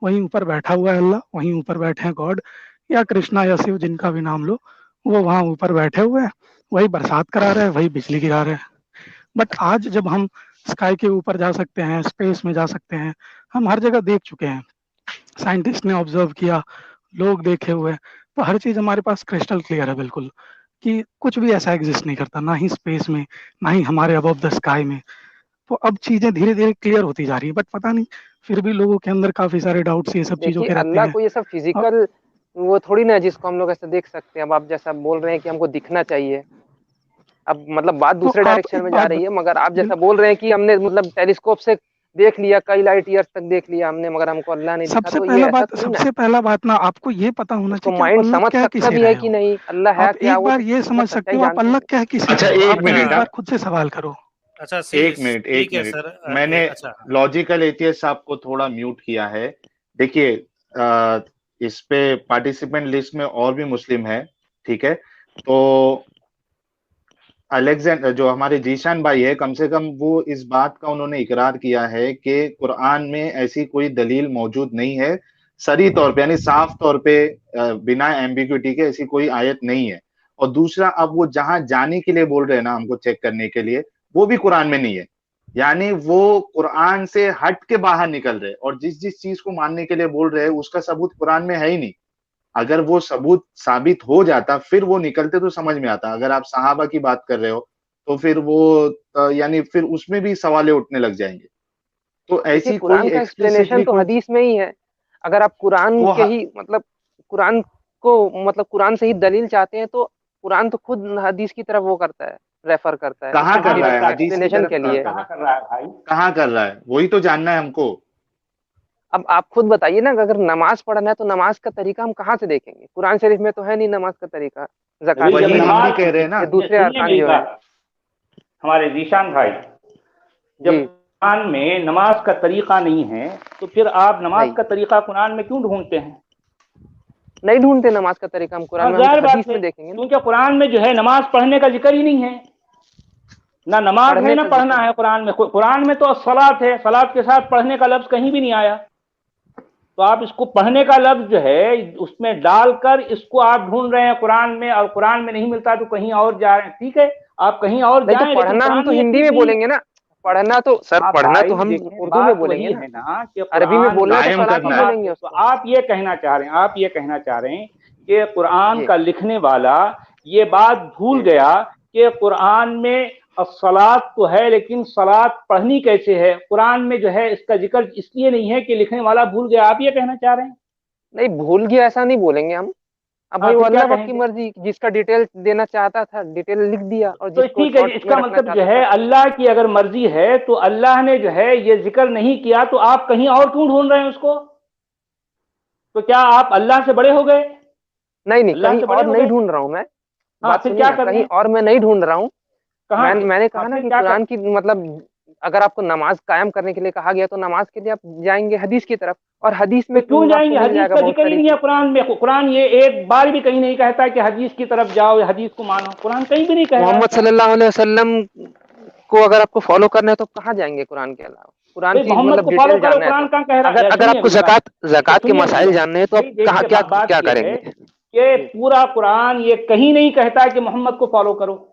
वहीं ऊपर बैठा हुआ है अल्लाह, वहीं ऊपर बैठे हैं गॉड या कृष्णा या शिव, जिनका भी नाम लो, वो वहां ऊपर बैठे हुए हैं, वही बरसात करा रहे हैं, वही बिजली गिरा रहे हैं। बट आज जब हम स्काई के ऊपर जा सकते हैं, स्पेस में जा सकते हैं, हम हर जगह देख चुके हैं, साइंटिस्ट ने ऑब्जर्व किया, लोग देखे हुए हैं, तो हर चीज हमारे पास क्रिस्टल क्लियर है बिल्कुल, कि कुछ भी ऐसा एग्जिस्ट नहीं करता, ना ही स्पेस में, ना ही हमारे अबव द स्काई में। तो अब चीजें धीरे धीरे क्लियर होती जा रही है, बट पता नहीं फिर भी लोगों के अंदर काफी सारे डाउट्स ये सब चीजों देखिए के रहते अल्लाह हैं। को ये सब फिजिकल वो थोड़ी ना है जिसको हम लोग ऐसे देख सकते हैं। अब आप जैसा बोल रहे हैं कि हमको दिखना चाहिए, अब मतलब बात तो दूसरे आप डायरेक्शन एक में जा बात रही है, मगर आप जैसा बिल्कुल, बोल रहे हैं कि हमने मतलब टेलीस्कोप से देख लिया, कई लाइट ईयर्स तक देख लिया हमने, मगर हमको अल्लाह नहीं दिखा, तो ये ऐसा थोड़ी ना है। सबसे पहला बात ना आपको ये पता होना उसको चाहिए कि आप माइंड अल्लाह समझ कह सकता किसे भी है रहे कि हो। नहीं, अल्लाह है आप क्या, एक वो बार तो ये मतलब समझ सकते सच्चाई हो आप जानते अल्लाह होंगे। कह किसे अच्छा रहे हो, एक आप मिनट, एक बार खुद से सवाल करो। अच्छा एक मिनट, ठीक है सर। मैंने अच्छा लॉजिकल एथियस्ट साहब को थोड़ा म्यूट किया है। देखिए, इस पे पार्टिसिपेंट लिस्ट में और भी मुस्लिम है, ठीक है? तो अलेक्जेंडर जो हमारे जीशान भाई है, कम से कम वो इस बात का उन्होंने इकरार किया है कि कुरान में ऐसी कोई दलील मौजूद नहीं है, सरी तौर पे यानी साफ तौर पे, बिना एम्बिग्विटी के ऐसी कोई आयत नहीं है। और दूसरा, अब वो जहां जाने के लिए बोल रहे हैं ना हमको चेक करने के लिए, वो भी कुरान में नहीं है। यानी वो कुरान से हट के बाहर निकल रहे, और जिस जिस चीज को मानने के लिए बोल रहे हैं उसका सबूत कुरान में है ही नहीं। अगर वो सबूत साबित हो जाता फिर वो निकलते तो समझ में आता। अगर आप सहाबा की बात कर रहे हो तो फिर वो यानी फिर उसमें भी सवालें उठने लग जाएंगे। तो देखिए ऐसी कोई कुरान का एक्सप्लेनेशन एक्सप्लिसिटली तो कोई हदीस में ही है। अगर आप कुरान वो के ही मतलब कुरान को मतलब कुरान से ही दलील चाहते हैं, तो कुरान तो खुद हदीस की तरफ वो करता है, रेफर करता है कहाँ उसके कर रहा है, हदीस की एक्सप्लेनेशन तरफ के कहाँ लिए। कर रहा कहाँ है? कर रहा है भाई? कहाँ कर रहा है वही तो जानना है हमको। अब आप खुद बताइए ना, अगर नमाज पढ़ना है तो नमाज का तरीका हम कहाँ से देखेंगे? कुरान शरीफ में तो है नहीं नमाज का तरीका, अभी ज़कात जब का वही हम तरीका भी नमाज, कह रहे हैं ना। या दूसरे सुनिए अरकान मेरी जो है। बात, हमारे जीशान भाई, जी जब कुरान में नमाज का तरीका नहीं है तो फिर आप नमाज नहीं, का तरीका कुरान में क्यों ढूंढते हैं? नहीं ढूंढते नमाज का तरीका हम कुरान हाँ, में, हम तो जाहिर बात हदीस है, में देखेंगे ना। क्योंकि कुरान में जो है नमाज पढ़ने का जिक्र ही नहीं है, ना नमाज है पढ़ने ना का पढ़ना जिक्र है कुरान में। कुरान में तो सलात है, सलात के साथ पढ़ने का लफ्ज कहीं भी नहीं आया। तो आप इसको पढ़ने का लफ्ज जो है उसमें डालकर इसको आप ढूंढ रहे हैं कुरान में, और कुरान में नहीं मिलता तो कहीं और जा रहे हैं। ठीक है, आप कहीं और नहीं तो जाएं, लेकिन पढ़ना हम कुरान तो में ये हिंदी चीज में नहीं है। बोलेंगे ना। पढ़ना तो सर, आप पढ़ना तो भाई हम देखें, उर्दू में बात बोलेंगे वही ना। है ना कि अरबी में कुरान बोलना है तो कायम सलात ही करना है। बोलेंगे तो उसको। आप ये कहना चाह रहे हैं, आप ये कहना चाह रहे हैं कि कुरान जी का लिखने वाला ये बात भूल जी गया कि कुरान में सलात तो है, लेकिन सलात पढ़नी कैसे है? कुरान में जो है इसका जिक्र इसलिए नहीं है कि लिखने वाला भूल गया, आप ये कहना चाह रहे हैं? नहीं, भूल गया ऐसा नहीं बोलेंगे हम। अब हाँ, भाई वो फिर क्या अल्लाह पाक की कहेंगे? मर्जी, जिसका डिटेल देना चाहता था डिटेल लिख दिया, और तो जिसको ठीक है, शॉर्ट में इसका रखना मतलब जो चाहता है था। अल्लाह की अगर मर्जी है तो अल्लाह ने जो है ये जिक्र नहीं किया, तो आप कहीं और क्यों ढूंढ रहे हैं उसको? तो क्या आप अल्लाह से बड़े हो गए? नहीं नहीं, अल्लाह कहीं से बड़े और हो नहीं गए? ढूंढ रहा हूँ मैं। हाँ, बात फिर सुनिए क्या ना, कर रहे कहीं हैं? और मैं नहीं ढूंढ रहा हूँ। कहाँ? मैंने हाँ, कहा ना फिर कि क्या कर? कुरान की मतलब अगर आपको नमाज कायम करने के लिए कहा गया, तो नमाज के लिए आप जाएंगे हदीस की तरफ, और हदीस तो में क्यों आपको जाएंगे? मिल हदीस जाएगा का बहुत जिक्र ही सारी नहीं है चीज। कुरान में। कुरान ये एक बार भी कहीं नहीं कहता कि हदीस की तरफ जाओ या हदीस को मानो, कुरान कहीं भी नहीं कह रहा मोहम्मद ऐसा। सल्लल्लाहु अलैहि वसल्लम को अगर आपको फॉलो करना है तो कहाँ जाएंगे कुरान के अलावा? कुरान भाई की मोहम्मद मतलब को फॉलो डिटेल करो, जानना है कुरान तो कहाँ कह रहा अगर है? अगर सुनिए आपको मेरी बात, जकात देखिए जकात के सुनिए मेरी मसाइल बात, जानने हैं तो आप भाई कहाँ देखिए क्या बात क्या ये है करेंगे? कि जी पूरा कुरान ये कहीं नहीं कहता है कि मोहम्मद को फॉलो करो।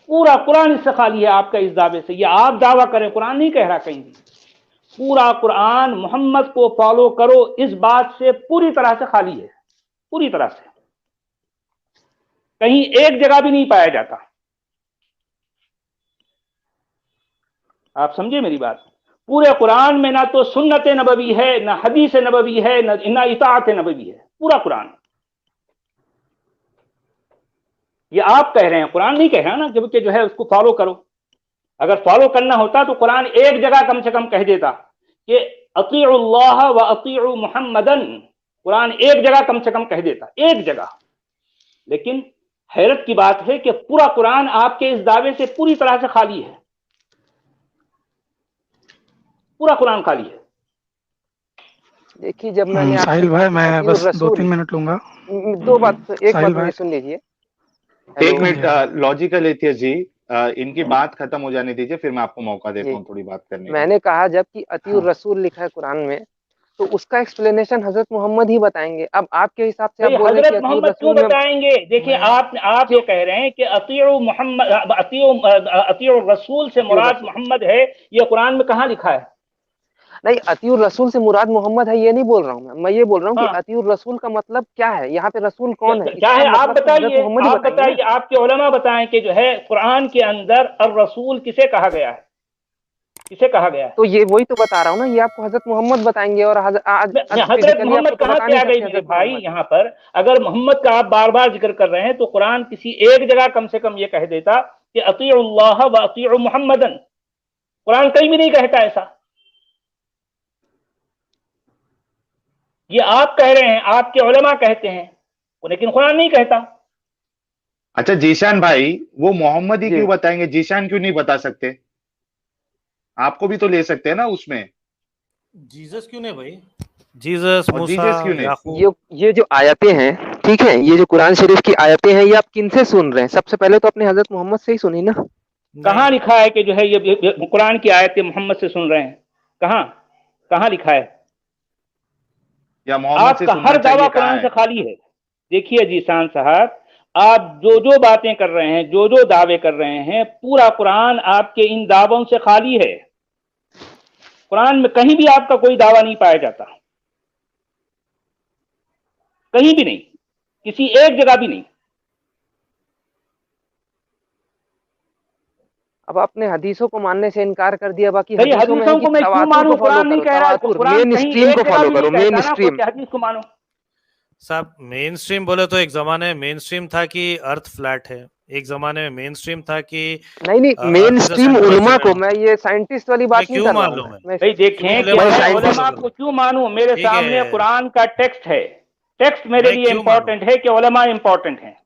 पूरा कुरान इससे खाली है आपका इस दावे से। ये आप दावा करें, कुरान नहीं कह रहा कहीं भी। पूरा कुरान मोहम्मद को फॉलो करो इस बात से पूरी तरह से खाली है, पूरी तरह से। कहीं एक जगह भी नहीं पाया जाता। आप समझे मेरी बात? पूरे कुरान में ना तो सुन्नत नबवी है, ना हदीस नबवी है, ना इताअत नबवी है, पूरा कुरान। ये आप कह रहे हैं, कुरान नहीं कह रहा ना जबकि जो है उसको फॉलो करो। अगर फॉलो करना होता तो कुरान एक जगह कम से कम कह देता कि अतीउल्लाह व अतीउ मुहम्मदन। कुरान एक जगह कम से कम कह देता, एक जगह। लेकिन हैरत की बात है कि पूरा कुरान आपके इस दावे से पूरी तरह से खाली है, पूरा कुरान खाली है। देखिए, जब मैंने साहिल भाई, मैं बस 2-3 मिनट लूंगा। एक बात मुझे सुन लीजिए। एक मिनट, लॉजिकल एथियस्ट जी, इनकी बात खत्म हो जाने दीजिए, फिर मैं आपको मौका देता हूँ थोड़ी बात करने का। मैंने कहा जब कि अतीउर रसूल लिखा है कुरान में, तो उसका एक्सप्लेनेशन हजरत मोहम्मद ही बताएंगे। अब आपके हिसाब से आप बोल रहे हैं कि हजरत मोहम्मद क्यों बताएंगे? देखिए, आप ये कह रहे हैं कि अतीउ मोहम्मद, अतीउ रसूल से मुराद मोहम्मद है, ये कुरान में कहाँ लिखा है? नहीं, अतीउर रसूल से मुराद मोहम्मद है ये नहीं बोल रहा हूँ मैं ये बोल रहा हूँ कि अतीउर रसूल का मतलब क्या है, यहाँ पे रसूल कौन है, क्या है? आप बताइए, आप बताइए, आपके उलमा बताएं कि जो है कुरान के अंदर अर रसूल किसे कहा गया है, किसे कहा गया है? तो ये वही तो बता रहा हूँ ना, ये आपको हजरत मोहम्मद बताएंगे। और हजरत मोहम्मद कहाँ से आ गई मेरे भाई? यहाँ पर अगर मोहम्मद का आप बार बार जिक्र कर रहे हैं तो कुरान किसी एक जगह कम से कम ये कह देता कि अतीउल्लाह व अतीउ मुहम्मदन। कुरान कहीं भी नहीं कहता ऐसा। ये आप कह रहे हैं, आपके उलमा कहते हैं, लेकिन कुरान नहीं कहता। अच्छा जीशान भाई, वो मोहम्मद ही क्यों बताएंगे, जीशान क्यों नहीं बता सकते? आपको भी तो ले सकते हैं ना उसमें। जीसस क्यों नहीं भाई? जीसस, मूसा, याकूब। ये जो आयतें हैं, ठीक है, ये जो कुरान शरीफ की आयतें हैं, ये आप किन से सुन रहे हैं? सबसे पहले तो अपने हजरत मोहम्मद से ही सुनी ना। कहाँ लिखा है कि जो है ये कुरान की आयतें मोहम्मद से सुन रहे हैं? कहाँ कहाँ लिखा है? या मोहम्मद से आपका हर दावा कुरान से खाली है। देखिए जीशान साहब, आप जो जो बातें कर रहे हैं, जो जो दावे कर रहे हैं, पूरा कुरान आपके इन दावों से खाली है। कुरान में कहीं भी आपका कोई दावा नहीं पाया जाता, कहीं भी नहीं, किसी एक जगह भी नहीं। अब आपने हदीसों को मानने से इनकार कर दिया, बाकी हदीसों को मैं क्यों मानूं? कुरान नहीं कह रहा है, कुरान मेन स्ट्रीम को फॉलो करो, मेन स्ट्रीम। हदीस को मानो साहब। मेन स्ट्रीम बोले तो एक जमाने में मेन स्ट्रीम था कि अर्थ फ्लैट है, एक जमाने में मेन स्ट्रीम था कि नहीं, मेन स्ट्रीम उलमा को, मैं ये साइंटिस्ट वाली बात नहीं कर रहा हूं। भाई देखें कि उलमा को क्यों मानूं? मेरे सामने कुरान का टेक्स्ट है। टेक्स्ट मेरे लिए इंपॉर्टेंट है कि उलमा इंपॉर्टेंट है।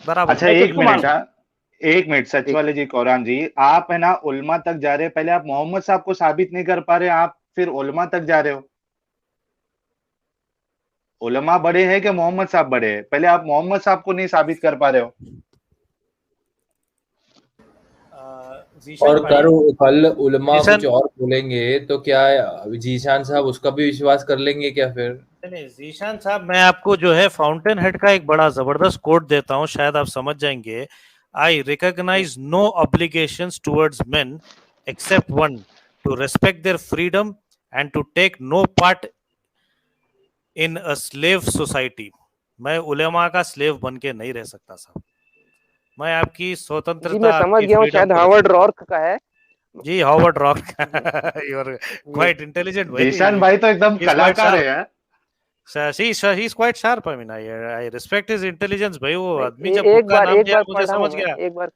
बराबर। अच्छा एक मिनट सच वाले जी, कुरान जी, आप है ना उलमा तक जा रहे हैं, पहले आप मोहम्मद साहब को साबित नहीं कर पा रहे, आप फिर उलमा तक जा रहे हो। उलमा बड़े हैं कि मोहम्मद साहब बड़े हैं? पहले आप मोहम्मद साहब को नहीं साबित कर पा रहे हो। और कल उलमा कुछ और बोलेंगे तो क्या जीशान साहब उसका भी विश्वास कर लेंगे क्या फिर? नहीं जीशान साहब, मैं आपको जो है फाउंटेन हेड का एक बड़ा जबरदस्त कोट देता हूँ, शायद आप समझ जाएंगे। I recognise no obligations towards men except one, to respect their freedom and to take no part in a slave society. मैं उलेमा का स्लेव बन के नहीं रह सकता साहब। मैं आपकी स्वतंत्रता, मैं समझ गया हूँ, शायद हार्वर्ड रॉक का है जी, हार्वर्ड रॉक का। यू आर क्वाइट इंटेलिजेंट भाई। जीशान भाई तो एकदम कलाकार है यार। He is quite sharp. I mean, I respect his intelligence भाई। वो आदमी जब एक बुक का नाम दिया मुझे पढ़ा समझ गया। एक बार।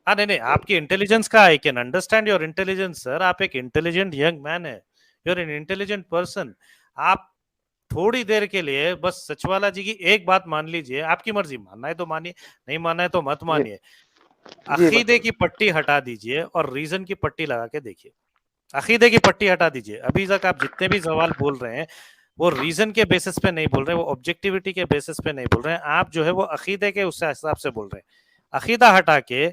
हाँ नहीं, आपकी इंटेलिजेंस का, I can understand your intelligence sir. आप एक इंटेलिजेंट यंग मैन है, you are an intelligent person. आप थोड़ी देर के लिए बस सचवाला जी की एक बात मान लीजिए, आपकी मर्जी, मानना है तो मानिए, नहीं मानना है तो मत मानिए। अकीदे की पट्टी हटा दीजिए और रीजन की पट्टी लगा के देखिए। अकीदे की पट्टी हटा दीजिए। अभी तक आप जितने भी सवाल बोल रहे हैं वो रीजन के बेसिस पे नहीं बोल रहे, वो ऑब्जेक्टिविटी के बेसिस पे नहीं बोल रहे हैं। आप जो है वो अकीदे के उस हिसाब से बोल रहे हैं। अकीदा हटा के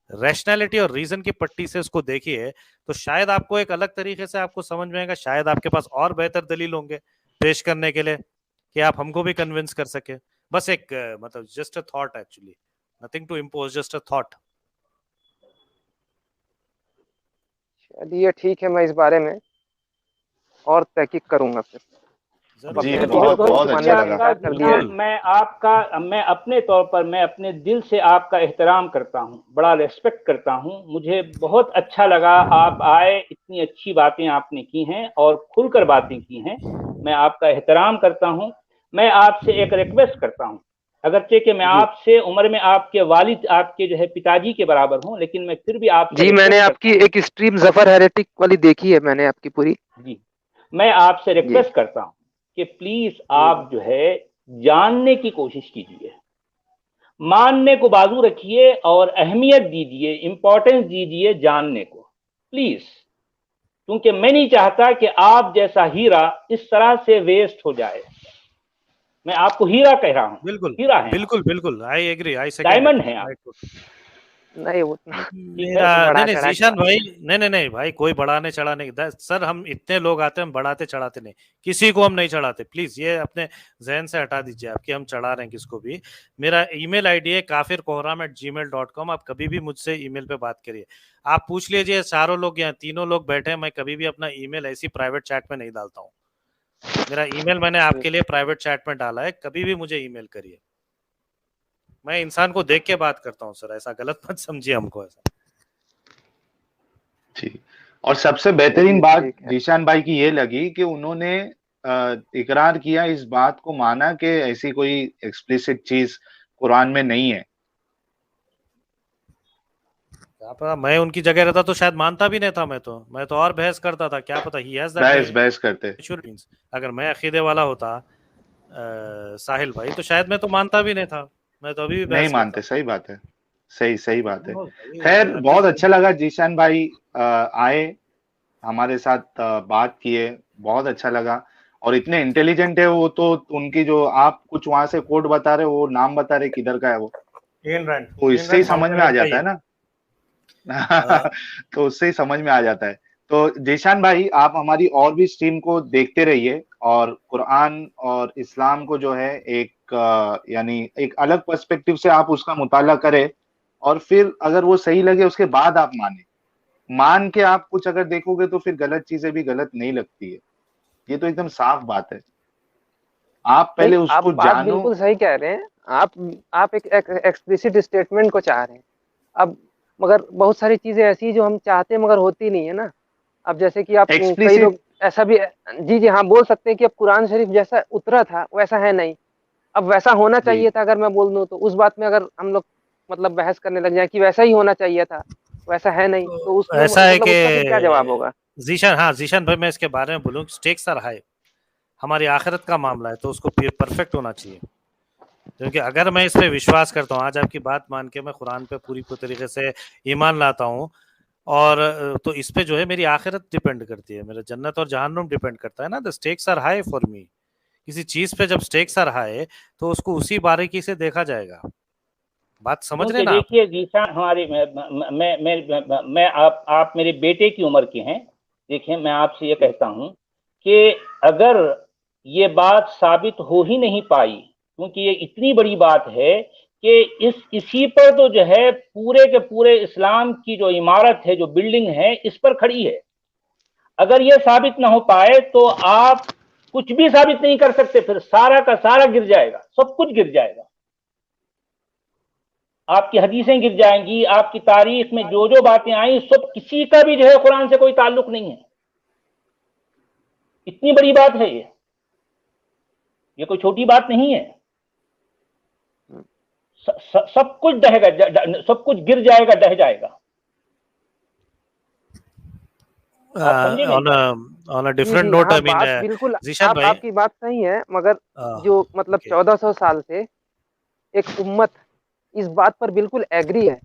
रैशनैलिटी और रीजन की पट्टी से उसको देखिए, तो शायद आपको एक अलग तरीके से आपको समझ में आएगा। शायद आपके पास और बेहतर दलील होंगे पेश करने के लिए कि आप हमको भी कन्विंस कर सके। बस एक मतलब just a thought, actually nothing to impose, just a thought. चलिए ठीक है, मैं इस बारे में और तहकीक करूंगा फिर। जरूर जी, अपने जरूर। बहुत दोस्त को बहुत मानने अच्छा से लगा। इनकार कर दिया है। मैं अपने तौर पर मैं अपने दिल से आपका एहतराम करता हूँ, बड़ा रेस्पेक्ट करता हूँ। मुझे बहुत अच्छा लगा आप आए, इतनी अच्छी बातें आपने की हैं और खुलकर बातें की हैं। मैं आपका एहतराम करता हूँ। मैं आपसे एक रिक्वेस्ट करता हूँ, अगरचे कि मैं जी आपसे उम्र में आपके वालिद, आपके जो है पिताजी के बराबर हूँ, लेकिन मैं फिर भी आपसे जी, मैंने रिक्वेस्ट आपकी करता एक स्ट्रीम जफर हेरेटिक वाली देखी है, मैंने आपकी पूरी। हूँ जी, मैं आपसे जी रिक्वेस्ट करता हूँ कि प्लीज जी आप जो है जानने की कोशिश कीजिए, मानने को बाजू रखिए और अहमियत दीजिए, इंपॉर्टेंस दीजिए जानने को प्लीज। क्योंकि मैं नहीं चाहता कि आप जैसा हीरा इस तरह से वेस्ट हो जाए। मैं आपको हीरा कह रहा हूं, बिल्कुल हीरा है आप, बिल्कुल बिल्कुल, I agree, I second diamond it. है आप। नहीं उतना ठीक है, मेरा नहीं बढ़ा नहीं चढ़ा के जीशान बात भाई, नहीं। नहीं नहीं नहीं भाई, कोई बढ़ाने चढ़ाने सर, हम इतने लोग आते हैं, हम बढ़ाते चढ़ाते नहीं, किसी को हम नहीं चढ़ाते। प्लीज ये अपने जहन से हटा दीजिए आप कि हम चढ़ा रहे हैं किसको भी। मेरा ईमेल आईडी है kafirkohram@gmail.com। आप कभी भी मुझसे ईमेल पे बात करिए। आप पूछ लीजिए, चारों लोग यहाँ तीनों लोग बैठे हैं, मैं कभी भी अपना ईमेल ऐसी प्राइवेट चैट में नहीं डालता हूँ। मेरा ईमेल मैंने आपके लिए प्राइवेट चैट में डाला है, कभी भी मुझे ईमेल करिए। मैं इंसान को देख के बात करता हूँ सर, ऐसा गलत मत समझिए हमको ऐसा। जी, और सबसे बेहतरीन चलिए बात ठीक है। जीशान भाई की ये लगी कि उन्होंने इकरार किया, इस बात को माना कि ऐसी कोई एक्सप्लिसिट चीज कुरान में नहीं है। क्या पता, मैं उनकी जगह रहता तो शायद मानता भी नहीं था। मैं तो और बहस करता था, क्या पता ही हैज दैट बहस बहस करते। नेचुरल। अगर मैं अकीदे वाला होता साहिल भाई, तो शायद मैं तो मानता भी नहीं था, मैं तो अभी भी नहीं बहस मानते, करता। सही बात है, सही सही बात है। बहुत भाई, खैर, I'm बहुत just अच्छा लगा जीशान भाई आए, हमारे साथ बात किए, बहुत अच्छा लगा। और इतने इंटेलिजेंट है वो, तो उनकी जो आप कुछ वहां से कोड बता रहे हो, वो नाम बता रहे किधर का है वो, तो एन इससे ही रैंड समझ में आ फाउंडेशन का ही जाता है है। ना। हाँ, तो उससे ही समझ में आ जाता है। तो जीशान भाई, आप हमारी और भी स्ट्रीम को देखते रहिए, और कुरान और इस्लाम को जो है एक यानी एक अलग पर्सपेक्टिव से आप उसका मुताला करें, और फिर अगर वो सही लगे उसके बाद आप माने। मान के आप कुछ अगर देखोगे तो फिर गलत चीजें भी गलत नहीं लगती है, ये तो एकदम साफ बात है। आप नहीं, पहले आप उसको बात जानो। बिल्कुल सही कह रहे हैं। आप एक एक्सप्लिसिट स्टेटमेंट को चाह रहे हैं। अब मगर बहुत सारी चीजें ऐसी जो हम चाहते हैं मगर होती नहीं है ना। अब जैसे कि आप कई एक्सप्लिसिट। लोग ऐसा भी, जी जी हाँ, बोल सकते हैं कि अब कुरान शरीफ जैसा उतरा था वैसा है नहीं। अब वैसा होना जी, चाहिए था, अगर मैं बोल दूं तो उस बात में अगर हम लोग मतलब बहस करने लग जाए कि वैसा ही होना चाहिए था, वैसा है नहीं, तो तो उसमें ऐसा है मतलब उसका फिर क्या जवाब कि होगा? जीशान, हाँ जीशान भाई, मैं इसके बारे में बोलूँ, स्टेक्स आर हाई। हमारी आखिरत का मामला है तो उसको परफेक्ट होना चाहिए। क्योंकि अगर मैं इस पे विश्वास करता हूँ, आज आपकी बात मान के मैं कुरान पे पूरी तरीके से ईमान लाता हूँ, और तो इस पे जो है मेरी आखिरत डिपेंड करती है, मेरा जन्नत और जहन्नुम डिपेंड करता है ना। The stakes are high for me. किसी चीज पे जब स्टेक्स आर हाई, तो उसको उसी बारीकी से देखा जाएगा। बात समझ रहे क्योंकि ना आप? देखिए जीशान, हमारी मैं आप मेरे बेटे की उम्र के हैं। देखिए, मैं आपसे ये कहता हूं कि अगर ये बात साबित हो ही नहीं पाई, क्योंकि ये इतनी बड़ी बात है कि इसी पर तो जो है पूरे के पूरे इस्लाम की जो इमारत है, जो बिल्डिंग है, इस पर खड़ी है। अगर ये साबित ना हो पाए तो आप कुछ भी साबित नहीं कर सकते, फिर सारा का सारा गिर जाएगा, सब कुछ गिर जाएगा। आपकी हदीसें गिर जाएंगी, आपकी तारीख में जो जो बातें आई, सब किसी का भी जो है कुरान से कोई ताल्लुक नहीं है। इतनी बड़ी बात है ये कोई छोटी बात नहीं है। सब कुछ दहेगा, सब कुछ गिर जाएगा, डह जाएगा। आप समझे मेरी बात? ऑन अ जी डिफरेंट जी नोट, हाँ, आई मीन बात बिल्कुल जीशान भाई, आपकी बात सही है, मगर जो मतलब ओके, 1400 साल से एक उम्मत इस बात पर बिल्कुल एग्री है।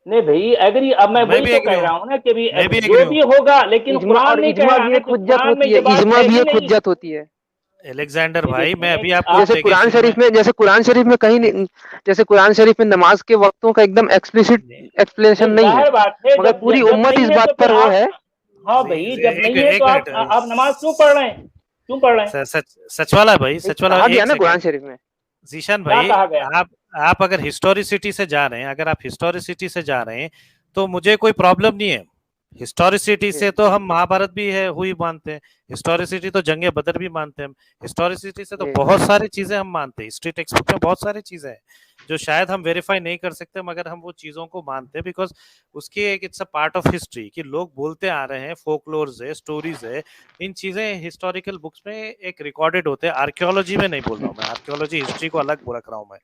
नहीं भाई, एग्री, अब मैं मैं वही भी तो एग्री कह हूँ, रहा हूं ना कि भी मैं भी एग्री जो हूँ। भी होगा, लेकिन इजमा, कुरान और नहीं कह इजमा रहा भी ना एक कि हुज्जत कुरान में होती है, ये बात इजमा है भी ही एक नहीं। हुज्जत होती है। एलेक्जेंडर ये भाई, मैं देखें अभी आपको जैसे देखिए कुरान शुरू में, शरीफ में, जैसे कुरान शरीफ में कहीं नहीं, जैसे कुरान शरीफ में नमाज के वक्तों का एकदम एक्सप्लिसिट एक्सप्लेनेशन नहीं, नहीं है, जाहिर बात है, मगर जब पूरी जब उम्मत नहीं इस है तो बात फिर पर वो आप, है। हाँ भाई, जब एक नहीं है तो एक मिनट, आप नमाज क्यों पढ़ रहे हैं? क्यों पढ़ रहे हैं? सच वाला भाई, नहीं, सच वाला, कहा गया एक ना कुरान सेकेंड शरीफ में। जीशान क्या भाई, कहा गया? आप आप अगर हिस्टोरिसिटी से जा रहे हैं, अगर आप हिस्टोरिसिटी से जा रहे हैं, तो मुझे कोई प्रॉब्लम नहीं है। हिस्टोरिसिटी से तो हम महाभारत भी है हुई मानते हैं, हिस्टोरिसिटी तो जंगे बदर भी मानते हैं हम, हिस्टोरिसिटी से तो बहुत सारी चीजें हम मानते हैं, हिस्ट्री टेक्स्ट बुक में बहुत सारी चीजें हैं जो शायद हम वेरीफाई नहीं कर सकते, मगर हम वो चीजों को मानते हैं बिकॉज उसकी एक it's a part of history कि लोग बोलते आ रहे हैं, फोकलोर्स है, स्टोरीज है, इन चीजें हिस्टोरिकल बुक्स में एक रिकॉर्डेड होते हैं। आर्कियोलॉजी में नहीं बोल रहा हूँ मैं, आर्कियोलॉजी हिस्ट्री को अलग रख रहा हूँ मैं।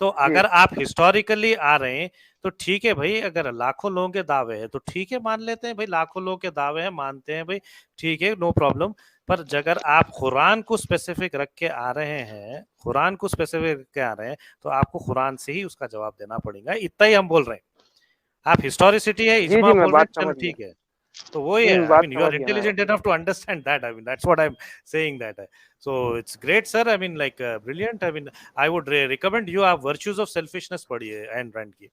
तो अगर आप हिस्टोरिकली आ रहे हैं तो ठीक है भाई, अगर लाखों लोगों के दावे हैं तो ठीक है, मान लेते हैं भाई, लाखों लोगों के दावे हैं, मानते हैं भाई, ठीक है, नो प्रॉब्लम। पर अगर आप कुरान को स्पेसिफिक रख के आ रहे हैं, कुरान को स्पेसिफिक रख के आ रहे हैं, तो आपको कुरान से ही उसका जवाब देना पड़ेगा, इतना ही हम बोल रहे हैं। आप हिस्टोरिसिटी है, इजमा बोल रहे हैं, चलो ठीक है, तो वही है। I mean you are intelligent enough to understand that, I mean that's what I am saying that. So it's great sir, I mean like brilliant, I mean I would recommend you, आप Virtues of Selfishness पढ़िए N Rand की,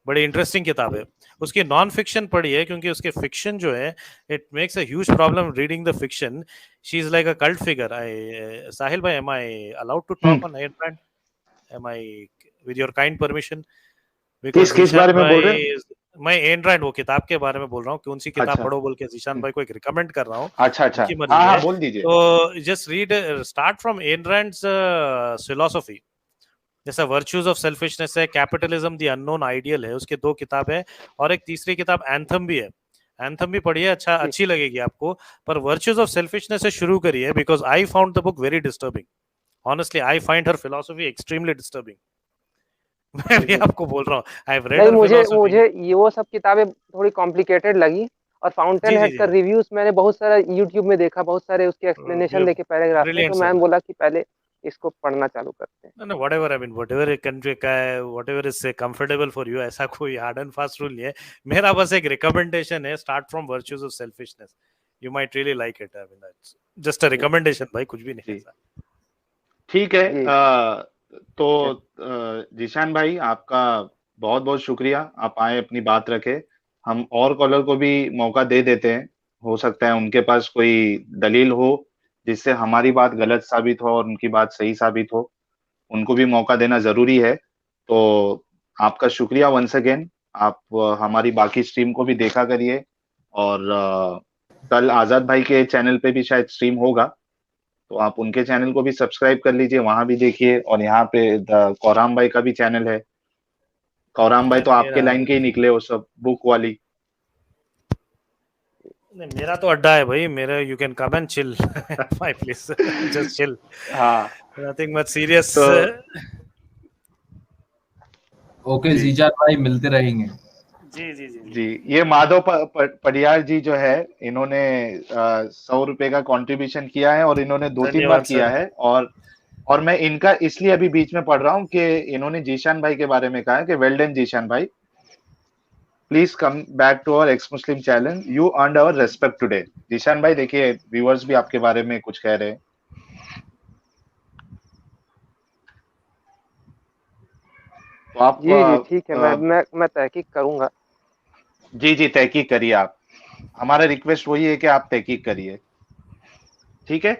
बड़ी interesting किताब है। उसकी non fiction पढ़िए क्योंकि उसके फिक्शन जो है it makes a huge problem reading the fiction. She is like a cult figure. Sahil भाई, am I allowed to talk on Ayn Rand? Am I with your kind permission? किस बारे में बोल रहे हैं? मैं एन रैंड वो किताब के बारे में बोल रहा हूँ, कौन सी किताब पढ़ो बोल के जीशान भाई को एक रिकमेंड कर रहा हूँ। अच्छा, हाँ, बोल दीजिए। तो just read, start from Ayn Rand's philosophy, जैसा वर्च्यूज ऑफ सेल्फिशनेस है, कैपिटलिज्म द अननोन आइडियल है, उसके 2 किताब है, और एक तीसरी किताब एंथम भी है। एंथम भी पढ़िए, अच्छी लगेगी आपको, पर वर्च्यूज ऑफ सेल्फिशनेस से शुरू करिए because I found the book very disturbing. Honestly I find her philosophy extremely disturbing. मैं भी आपको बोल रहा हूँ, आई हैव रेड मुझे ये वो सब किताबें थोड़ी कॉम्प्लिकेटेड लगी, और फाउंटेन हेड का रिव्यूज मैंने बहुत सारा यूट्यूब में देखा, बहुत सारे उसके एक्सप्लेनेशन देखे पैराग्राफ में, तो मैंने बोला कि पहले इसको पढ़ना चालू करते हैं। No, whatever, I mean, whatever country का है, whatever is comfortable for you, ऐसा कोई हार्ड एंड फास्ट रूल नहीं है। मेरा बस एक रिकमेंडेशन है, start from virtues of selfishness, you might really like it. I mean that's just a recommendation भाई, कुछ भी नहीं है। ठीक है, तो जीशान भाई आपका बहुत बहुत शुक्रिया, आप आए, अपनी बात रखे। हम और कॉलर को भी मौका दे देते हैं, हो सकता है उनके पास कोई दलील हो जिससे हमारी बात गलत साबित हो और उनकी बात सही साबित हो, उनको भी मौका देना जरूरी है। तो आपका शुक्रिया वंस अगेन। आप हमारी बाकी स्ट्रीम को भी देखा करिए, और कल आजाद भाई के चैनल पे भी शायद स्ट्रीम होगा, तो आप उनके चैनल को भी सब्सक्राइब कर लीजिए, वहां भी देखिए। और यहाँ पे कौराम भाई का भी चैनल है। कौराम भाई तो आपके लाइन के ही निकले, वो सब बुक वाली। नहीं, मेरा तो अड्डा है भाई, मेरा you can come and chill my please, just chill, हाँ, नथिंग मच सीरियस। ओके जीजान भाई, मिलते रहेंगे। जी, ये माधव पडियार जी जो है, इन्होंने 100 रुपए का कंट्रीब्यूशन किया है, और इन्होंने 2-3 बार किया है, और मैं इनका इसलिए अभी बीच में पढ़ रहा हूँ कि इन्होंने जीशान भाई के बारे में कहा है कि वेल डन जीशान भाई, please come back to our ex Muslim channel, you earned our respect today. Zeeshan भाई देखिए, व्यूअर्स भी आपके बारे में कुछ कह रहे हैं। तो आप जी ठीक है, मैं तहकीक करूंगा। जी तहकीक करिए आप, हमारा रिक्वेस्ट वही है कि आप तहकीक करिए, ठीक है।